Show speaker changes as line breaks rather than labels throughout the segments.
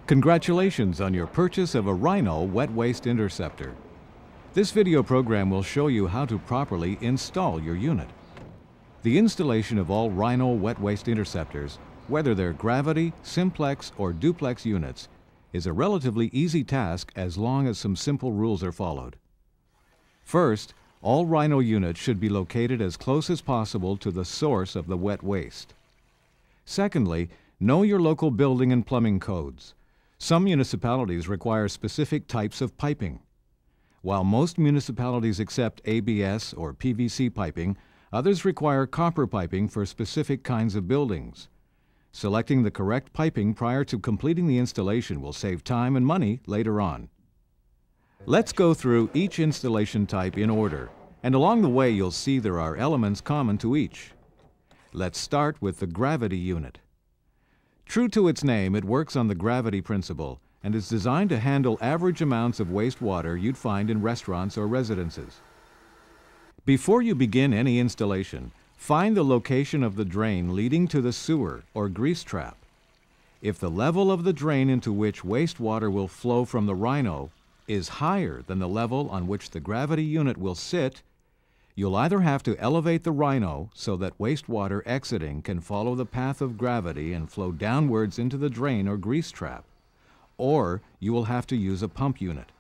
Congratulations on your purchase of a Rhino Wet Waste Interceptor. This video program will show you how to properly install your unit. The installation of all Rhino Wet Waste Interceptors, whether they're gravity, simplex, or duplex units, is a relatively easy task as long as some simple rules are followed. First, all Rhino units should be located as close as possible to the source of the wet waste. Secondly, know your local building and plumbing codes. Some municipalities require specific types of piping. While most municipalities accept ABS or PVC piping, others require copper piping for specific kinds of buildings. Selecting the correct piping prior to completing the installation will save time and money later on. Let's go through each installation type in order, and along the way you'll see there are elements common to each. Let's start with the gravity unit. True to its name, it works on the gravity principle and is designed to handle average amounts of wastewater you'd find in restaurants or residences. Before you begin any installation, find the location of the drain leading to the sewer or grease trap. If the level of the drain into which wastewater will flow from the Rhino is higher than the level on which the gravity unit will sit, you'll either have to elevate the Rhino so that wastewater exiting can follow the path of gravity and flow downwards into the drain or grease trap, or you will have to use a pump unit.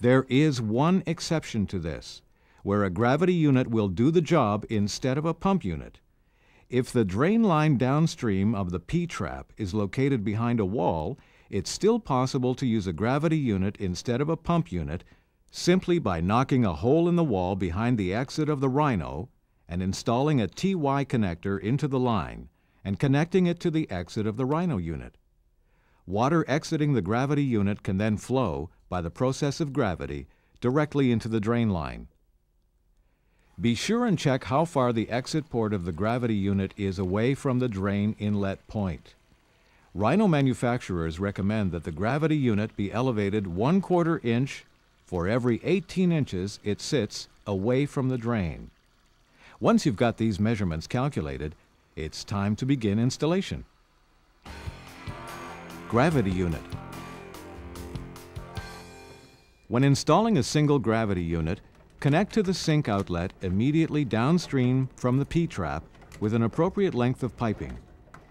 There is one exception to this, where a gravity unit will do the job instead of a pump unit. If the drain line downstream of the P-trap is located behind a wall, it's still possible to use a gravity unit instead of a pump unit simply by knocking a hole in the wall behind the exit of the Rhino and installing a TY connector into the line and connecting it to the exit of the Rhino unit. Water exiting the gravity unit can then flow, by the process of gravity, directly into the drain line. Be sure and check how far the exit port of the gravity unit is away from the drain inlet point. Rhino manufacturers recommend that the gravity unit be elevated 1/4 inch for every 18 inches it sits away from the drain. Once you've got these measurements calculated, it's time to begin installation. Gravity unit. When installing a single gravity unit, connect to the sink outlet immediately downstream from the P-trap with an appropriate length of piping,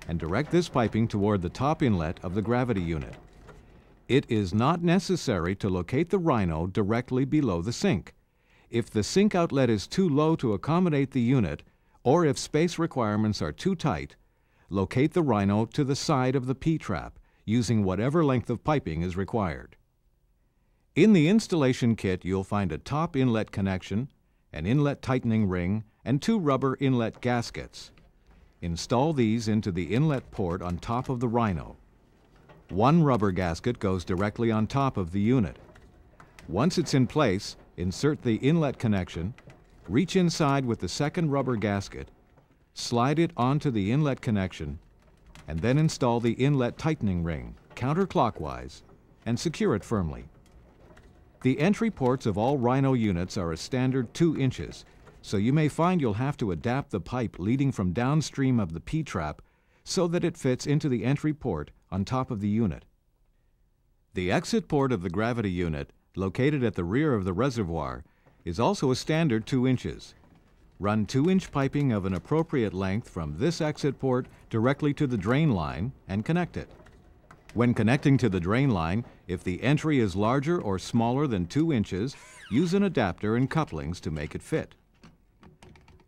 and direct this piping toward the top inlet of the gravity unit. It is not necessary to locate the Rhino directly below the sink. If the sink outlet is too low to accommodate the unit, or if space requirements are too tight, locate the Rhino to the side of the P-trap using whatever length of piping is required. In the installation kit, you'll find a top inlet connection, an inlet tightening ring, and 2 rubber inlet gaskets. Install these into the inlet port on top of the Rhino. 1 rubber gasket goes directly on top of the unit. Once it's in place, insert the inlet connection, reach inside with the second rubber gasket, slide it onto the inlet connection, and then install the inlet tightening ring counterclockwise and secure it firmly. The entry ports of all Rhino units are a standard 2 inches, so you may find you'll have to adapt the pipe leading from downstream of the P-trap so that it fits into the entry port on top of the unit. The exit port of the gravity unit, located at the rear of the reservoir, is also a standard 2 inches. Run 2-inch piping of an appropriate length from this exit port directly to the drain line and connect it. When connecting to the drain line, if the entry is larger or smaller than 2 inches, use an adapter and couplings to make it fit.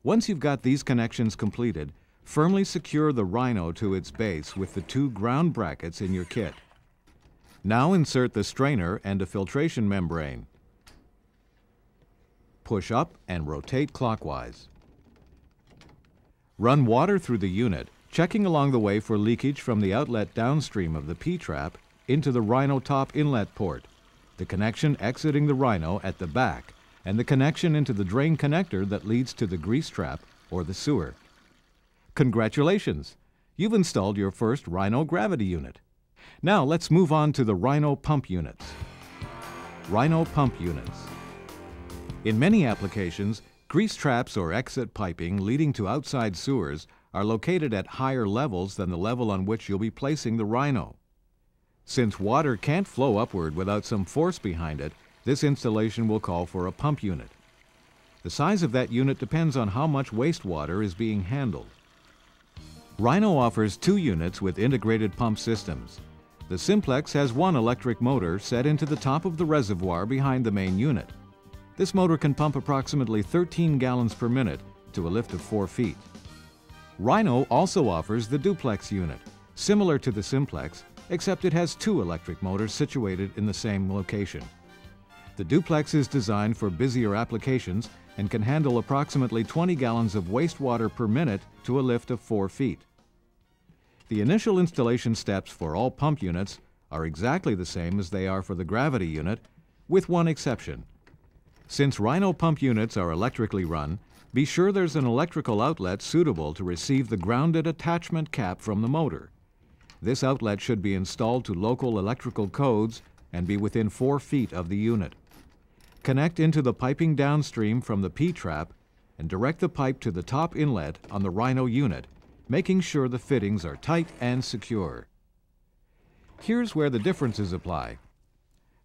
Once you've got these connections completed, firmly secure the Rhino to its base with the 2 ground brackets in your kit. Now insert the strainer and a filtration membrane. Push up and rotate clockwise. Run water through the unit, checking along the way for leakage from the outlet downstream of the P-trap into the Rhino top inlet port, the connection exiting the Rhino at the back, and the connection into the drain connector that leads to the grease trap or the sewer. Congratulations! You've installed your first Rhino gravity unit. Now let's move on to the Rhino pump units. Rhino pump units. In many applications, grease traps or exit piping leading to outside sewers are located at higher levels than the level on which you'll be placing the Rhino. Since water can't flow upward without some force behind it, this installation will call for a pump unit. The size of that unit depends on how much wastewater is being handled. Rhino offers 2 units with integrated pump systems. The Simplex has one electric motor set into the top of the reservoir behind the main unit. This motor can pump approximately 13 gallons per minute to a lift of 4 feet. Rhino also offers the Duplex unit, similar to the Simplex, except it has 2 electric motors situated in the same location. The Duplex is designed for busier applications and can handle approximately 20 gallons of wastewater per minute to a lift of 4 feet. The initial installation steps for all pump units are exactly the same as they are for the gravity unit, with one exception. Since Rhino pump units are electrically run, be sure there's an electrical outlet suitable to receive the grounded attachment cap from the motor. This outlet should be installed to local electrical codes and be within 4 feet of the unit. Connect into the piping downstream from the P-trap and direct the pipe to the top inlet on the Rhino unit, making sure the fittings are tight and secure. Here's where the differences apply.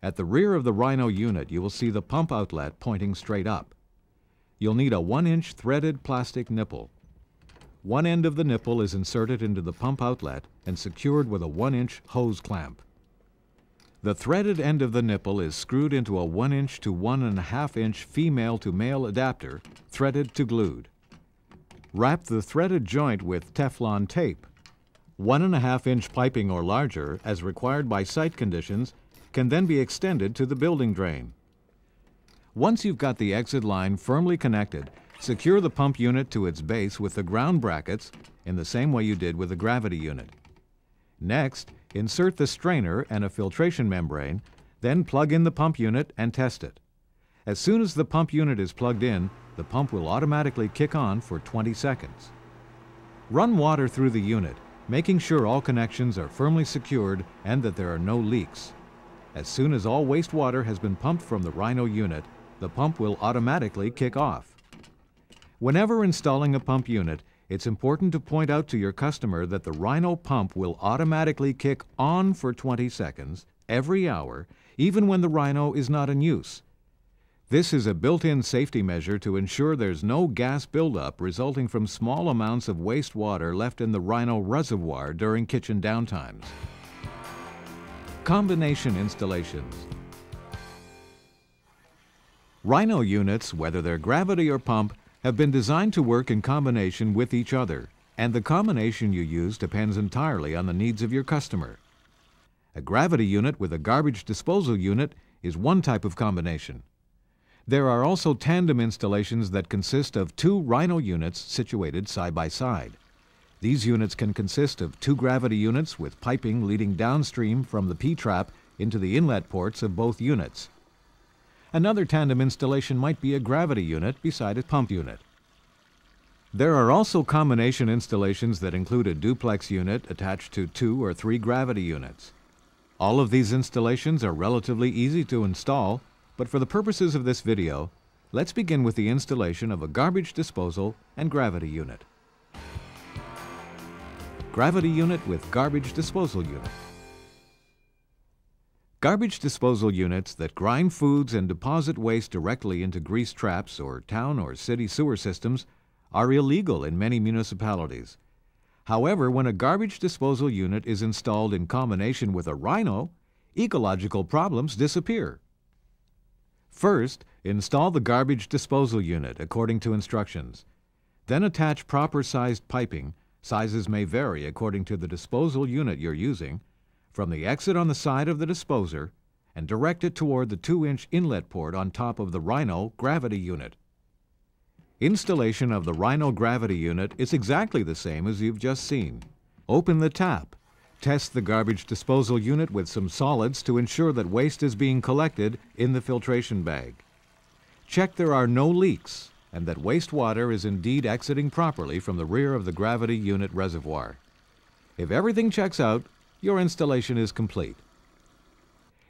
At the rear of the Rhino unit, you will see the pump outlet pointing straight up. You'll need a 1-inch threaded plastic nipple. One end of the nipple is inserted into the pump outlet and secured with a 1-inch hose clamp. The threaded end of the nipple is screwed into a 1-inch to 1.5-inch female-to-male adapter, threaded to glued. Wrap the threaded joint with Teflon tape. 1.5-inch piping or larger, as required by site conditions, can then be extended to the building drain. Once you've got the exit line firmly connected, secure the pump unit to its base with the ground brackets in the same way you did with the gravity unit. Next, insert the strainer and a filtration membrane, then plug in the pump unit and test it. As soon as the pump unit is plugged in, the pump will automatically kick on for 20 seconds. Run water through the unit, making sure all connections are firmly secured and that there are no leaks. As soon as all wastewater has been pumped from the Rhino unit, the pump will automatically kick off. Whenever installing a pump unit, it's important to point out to your customer that the Rhino pump will automatically kick on for 20 seconds every hour, even when the Rhino is not in use. This is a built-in safety measure to ensure there's no gas buildup resulting from small amounts of wastewater left in the Rhino reservoir during kitchen downtimes. Combination installations. Rhino units, whether they're gravity or pump, have been designed to work in combination with each other, and the combination you use depends entirely on the needs of your customer. A gravity unit with a garbage disposal unit is one type of combination. There are also tandem installations that consist of 2 Rhino units situated side by side. These units can consist of 2 gravity units with piping leading downstream from the P-trap into the inlet ports of both units. Another tandem installation might be a gravity unit beside a pump unit. There are also combination installations that include a duplex unit attached to 2 or 3 gravity units. All of these installations are relatively easy to install, but for the purposes of this video, let's begin with the installation of a garbage disposal and gravity unit. Gravity unit with garbage disposal unit. Garbage disposal units that grind foods and deposit waste directly into grease traps or town or city sewer systems are illegal in many municipalities. However, when a garbage disposal unit is installed in combination with a Rhino, ecological problems disappear. First, install the garbage disposal unit according to instructions. Then attach proper-sized piping, sizes may vary according to the disposal unit you're using, from the exit on the side of the disposer and direct it toward the 2-inch inlet port on top of the Rhino gravity unit. Installation of the Rhino gravity unit is exactly the same as you've just seen. Open the tap. Test the garbage disposal unit with some solids to ensure that waste is being collected in the filtration bag. Check there are no leaks and that wastewater is indeed exiting properly from the rear of the gravity unit reservoir. If everything checks out, your installation is complete.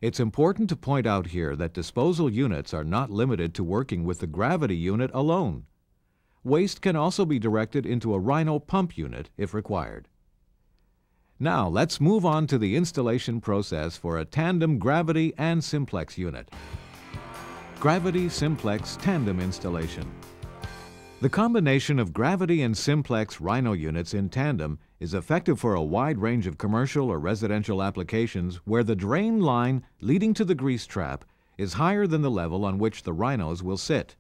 It's important to point out here that disposal units are not limited to working with the gravity unit alone. Waste can also be directed into a Rhino pump unit if required. Now let's move on to the installation process for a tandem gravity and simplex unit. Gravity simplex tandem installation. The combination of gravity and simplex Rhino units in tandem is effective for a wide range of commercial or residential applications where the drain line leading to the grease trap is higher than the level on which the Rhinos will sit.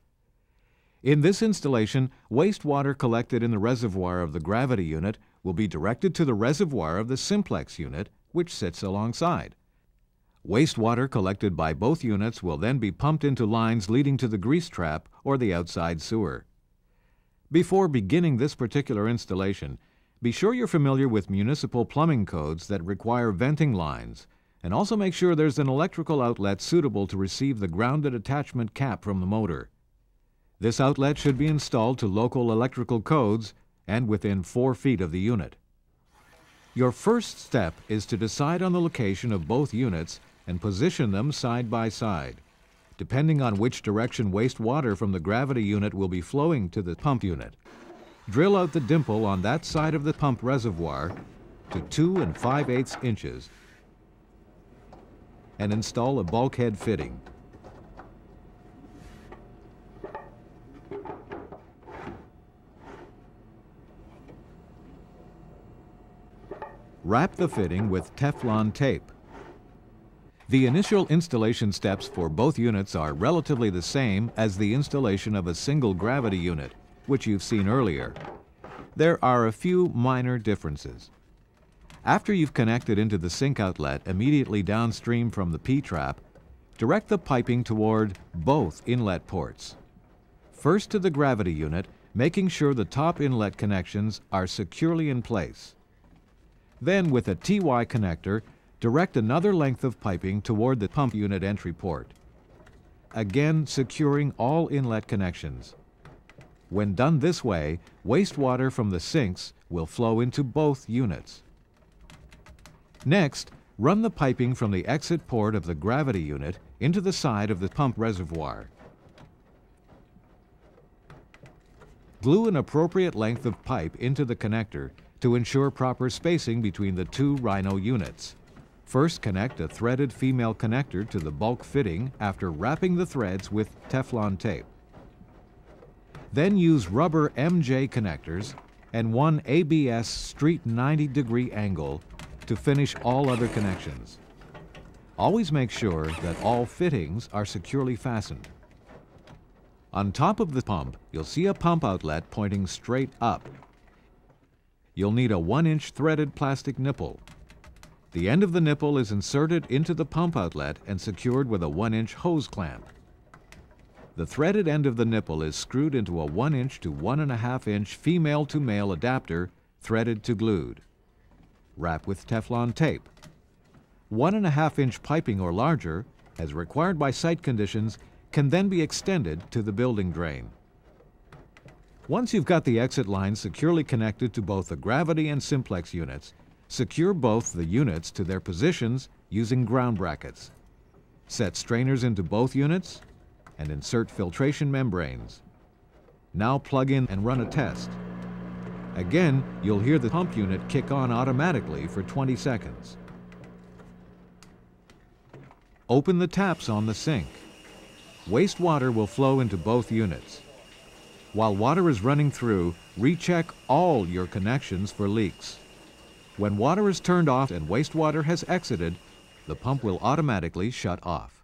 In this installation, wastewater collected in the reservoir of the gravity unit will be directed to the reservoir of the simplex unit, which sits alongside. Wastewater collected by both units will then be pumped into lines leading to the grease trap or the outside sewer. Before beginning this particular installation, be sure you're familiar with municipal plumbing codes that require venting lines, and also make sure there's an electrical outlet suitable to receive the grounded attachment cap from the motor. This outlet should be installed to local electrical codes and within 4 feet of the unit. Your first step is to decide on the location of both units and position them side by side, depending on which direction wastewater from the gravity unit will be flowing to the pump unit. Drill out the dimple on that side of the pump reservoir to 2 5/8 inches and install a bulkhead fitting. Wrap the fitting with Teflon tape. The initial installation steps for both units are relatively the same as the installation of a single gravity unit, which you've seen earlier. There are a few minor differences. After you've connected into the sink outlet immediately downstream from the P-trap, direct the piping toward both inlet ports. First to the gravity unit, making sure the top inlet connections are securely in place. Then, with a TY connector, direct another length of piping toward the pump unit entry port, again securing all inlet connections. When done this way, wastewater from the sinks will flow into both units. Next, run the piping from the exit port of the gravity unit into the side of the pump reservoir. Glue an appropriate length of pipe into the connector to ensure proper spacing between the 2 Rhino units. First, connect a threaded female connector to the bulk fitting after wrapping the threads with Teflon tape. Then use rubber MJ connectors and 1 ABS street 90-degree angle to finish all other connections. Always make sure that all fittings are securely fastened. On top of the pump, you'll see a pump outlet pointing straight up. You'll need a 1-inch threaded plastic nipple. The end of the nipple is inserted into the pump outlet and secured with a 1-inch hose clamp. The threaded end of the nipple is screwed into a 1-inch to 1.5-inch female-to-male adapter threaded to glued. Wrap with Teflon tape. 1.5-inch piping or larger, as required by site conditions, can then be extended to the building drain. Once you've got the exit lines securely connected to both the gravity and simplex units, secure both the units to their positions using ground brackets. Set strainers into both units and insert filtration membranes. Now plug in and run a test. Again, you'll hear the pump unit kick on automatically for 20 seconds. Open the taps on the sink. Wastewater will flow into both units. While water is running through, recheck all your connections for leaks. When water is turned off and wastewater has exited, the pump will automatically shut off.